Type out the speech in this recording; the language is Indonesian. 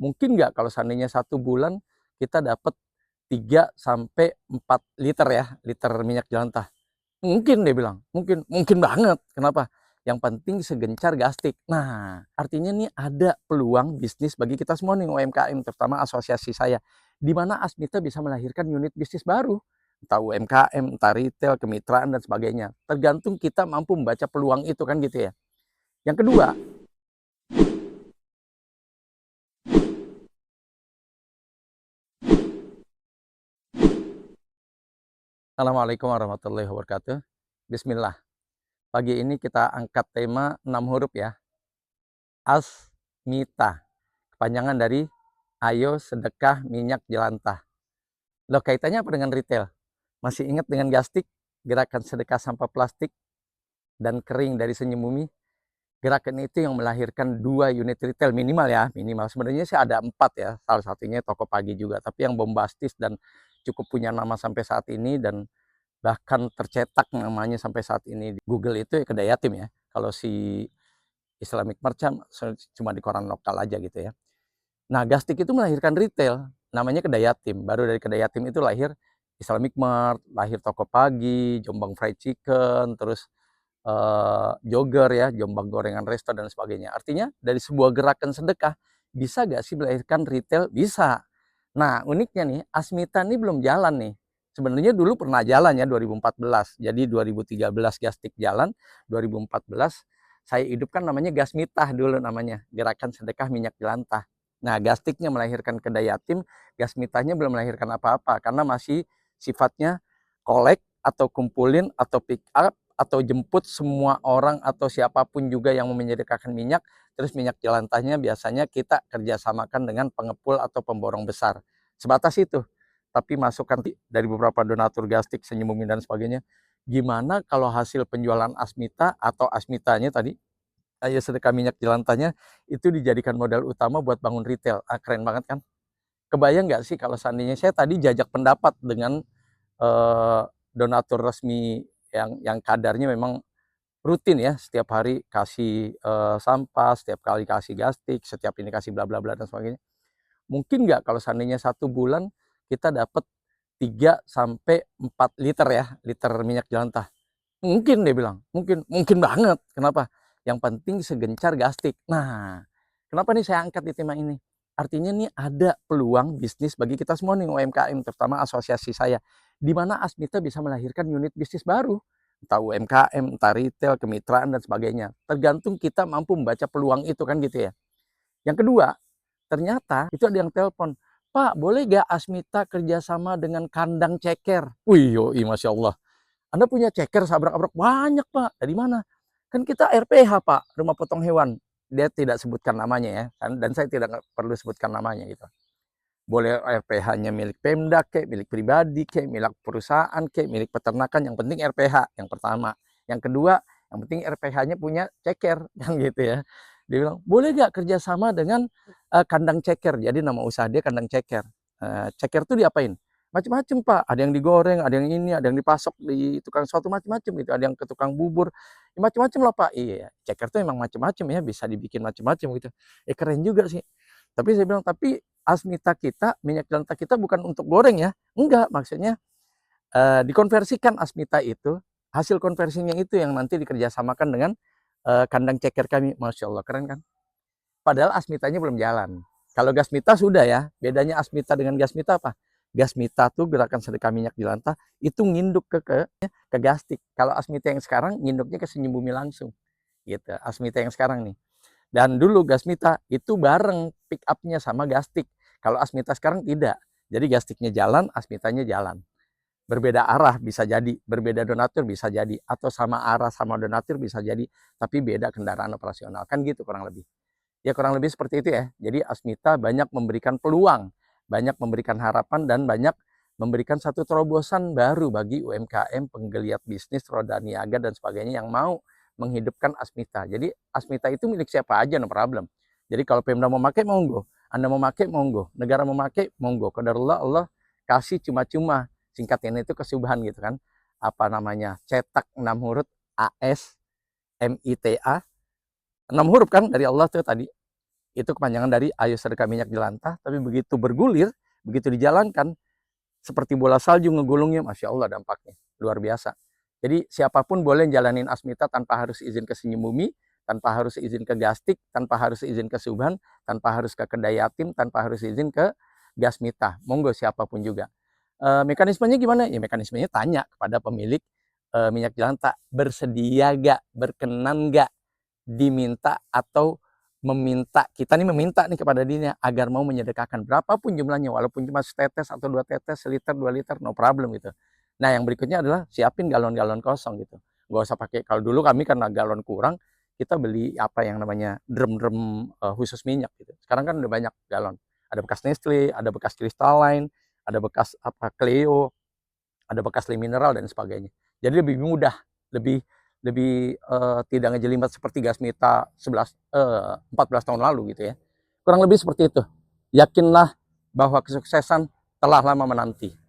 Mungkin nggak kalau seandainya 1 bulan kita dapat 3 sampai 4 liter ya, liter minyak jelantah. Mungkin dia bilang, mungkin banget. Kenapa? Yang penting segencar gastik. Nah, artinya nih ada peluang bisnis bagi kita semua nih UMKM, terutama asosiasi saya, di mana Asmita bisa melahirkan unit bisnis baru. Entah UMKM, entah retail, kemitraan, dan sebagainya. Tergantung kita mampu membaca peluang itu kan gitu ya. Yang kedua, Assalamualaikum warahmatullahi wabarakatuh. Bismillah. Pagi ini kita angkat tema 6 huruf ya. Asmita. Kepanjangan dari Ayo Sedekah Minyak Jelantah. Loh, kaitannya apa dengan retail? Masih ingat dengan Gastik, gerakan sedekah sampah plastik dan kering dari Senyum Bumi? Gerakan itu yang melahirkan 2 unit retail minimal ya, minimal. Sebenarnya sih ada 4 ya, salah satunya toko pagi juga. Tapi yang bombastis dan cukup punya nama sampai saat ini dan bahkan tercetak namanya sampai saat ini di Google itu ya Kedai Yatim ya. Kalau si Islamic Merchant cuma di koran lokal aja gitu ya. Nah, Gastik itu melahirkan retail, namanya Kedai Yatim. Baru dari Kedai Yatim itu lahir Islamic Mart, lahir toko pagi, Jombang Fried Chicken, terus Jogger ya, Jombang Gorengan Resto, dan sebagainya. Artinya dari sebuah gerakan sedekah, bisa gak sih melahirkan retail? Bisa. Nah, uniknya nih, Asmita ini belum jalan nih. Sebenarnya dulu pernah jalan ya 2014. Jadi 2013 Gastik jalan, 2014 saya hidupkan namanya Gasmitah dulu namanya, Gerakan Sedekah Minyak Jelantah. Nah, Gastiknya melahirkan Kedai Yatim, Gasmitahnya belum melahirkan apa-apa karena masih sifatnya kolek atau kumpulin atau pick up atau jemput semua orang atau siapapun juga yang menyediakan minyak. Terus minyak jelantahnya biasanya kita kerjasamakan dengan pengepul atau pemborong besar. Sebatas itu. Tapi masukan dari beberapa donatur Gastik, Senyum Bumi, dan sebagainya. Gimana kalau hasil penjualan Asmita atau Asmitanya tadi, Ayo Sedekah Minyak Jelantahnya, itu dijadikan modal utama buat bangun retail. Keren banget kan? Kebayang nggak sih kalau seandainya saya tadi jajak pendapat dengan eh, donatur resmi yang kadarnya memang rutin ya, setiap hari kasih sampah, setiap kali kasih Gastik, setiap ini kasih bla bla bla dan sebagainya. Mungkin nggak kalau seandainya 1 bulan kita dapat 3 sampai 4 liter ya, liter minyak jelantah. Mungkin dia bilang, mungkin banget. Kenapa? Yang penting segencar Gastik. Nah, kenapa nih saya angkat di tema ini? Artinya nih ada peluang bisnis bagi kita semua nih UMKM, terutama asosiasi saya, di mana Asmita bisa melahirkan unit bisnis baru. Entah UMKM, entah retail, kemitraan, dan sebagainya. Tergantung kita mampu membaca peluang itu kan gitu ya. Yang kedua, ternyata itu ada yang telepon, Pak, boleh gak Asmita kerjasama dengan kandang ceker? Wih, yoi, Masya Allah. Anda punya ceker sabrak-abrak? Banyak, Pak. Dari mana? Kan kita RPH, Pak, rumah potong hewan. Dia tidak sebutkan namanya ya, dan saya tidak perlu sebutkan namanya gitu. Boleh RPH-nya milik Pemda, milik pribadi, milik perusahaan, milik peternakan. Yang penting RPH, yang pertama. Yang kedua, yang penting RPH-nya punya ceker, kan gitu ya. Dia bilang, boleh gak kerjasama dengan kandang ceker? Jadi nama usaha dia kandang ceker. Ceker tuh diapain? Macam-macam, Pak. Ada yang digoreng, ada yang ini, ada yang dipasok di tukang suatu macam-macam gitu. Ada yang ke tukang bubur. Ya, macam-macam lah, Pak. Iya, ceker tuh emang macam-macam ya, bisa dibikin macam-macam gitu. Keren juga sih. Tapi saya bilang, tapi Asmita kita, minyak jelantah kita bukan untuk goreng ya. Enggak, maksudnya dikonversikan Asmita itu, hasil konversinya itu yang nanti dikerjasamakan dengan kandang ceker kami. Masya Allah, keren kan? Padahal Asmitanya belum jalan. Kalau Gasmita sudah ya. Bedanya Asmita dengan Gasmita apa? Gasmita tuh gerakan sedekah minyak jelantah itu nginduk ke Gastik. Kalau Asmita yang sekarang nginduknya ke Senyum Bumi langsung. Gitu. Asmita yang sekarang nih. Dan dulu Gasmita itu bareng pick up-nya sama Gastik. Kalau Asmita sekarang tidak. Jadi Gastiknya jalan, Asmitanya jalan. Berbeda arah bisa jadi, berbeda donatur bisa jadi, atau sama arah sama donatur bisa jadi, tapi beda kendaraan operasional. Kan gitu kurang lebih. Ya kurang lebih seperti itu ya. Jadi Asmita banyak memberikan peluang, banyak memberikan harapan, dan banyak memberikan satu terobosan baru bagi UMKM, penggeliat bisnis, roda niaga, dan sebagainya yang mau menghidupkan Asmita. Jadi Asmita itu milik siapa aja, no problem. Jadi kalau Pemda mau pakai, monggo. Anda mau pakai, monggo. Negara mau pakai, monggo. Qadarullah, Allah kasih cuma-cuma. Singkatnya itu kesubahan gitu kan. Apa namanya? Cetak 6 huruf AS MITA. 6 huruf kan dari Allah tuh tadi. Itu kepanjangan dari Ayo Sedekah Minyak Jelantah, tapi begitu bergulir, begitu dijalankan, seperti bola salju ngegulungnya, Masya Allah dampaknya, luar biasa. Jadi siapapun boleh jalanin Asmita tanpa harus izin ke Senyum Bumi, tanpa harus izin ke Gastik, tanpa harus izin ke Subhan, tanpa harus ke Kedai Yatim, tanpa harus izin ke Gasmita. Monggo siapapun juga. Mekanismenya gimana? Ya mekanismenya tanya kepada pemilik minyak jelantah, bersedia gak, berkenan gak diminta atau meminta, kita nih meminta nih kepada dirinya agar mau menyedekahkan berapapun jumlahnya, walaupun cuma setetes atau 2 tetes, seliter, 2 liter, no problem gitu. Nah yang berikutnya adalah siapin galon-galon kosong gitu. Gak usah pakai, kalau dulu kami karena galon kurang, kita beli apa yang namanya drum-drum khusus minyak gitu. Sekarang kan udah banyak galon. Ada bekas Nestle, ada bekas Crystalline, ada bekas apa Cleo, ada bekas mineral dan sebagainya. Jadi lebih mudah, lebih lebih tidak ngejelimet seperti Gasmita 14 tahun lalu gitu ya. Kurang lebih seperti itu. Yakinlah bahwa kesuksesan telah lama menanti.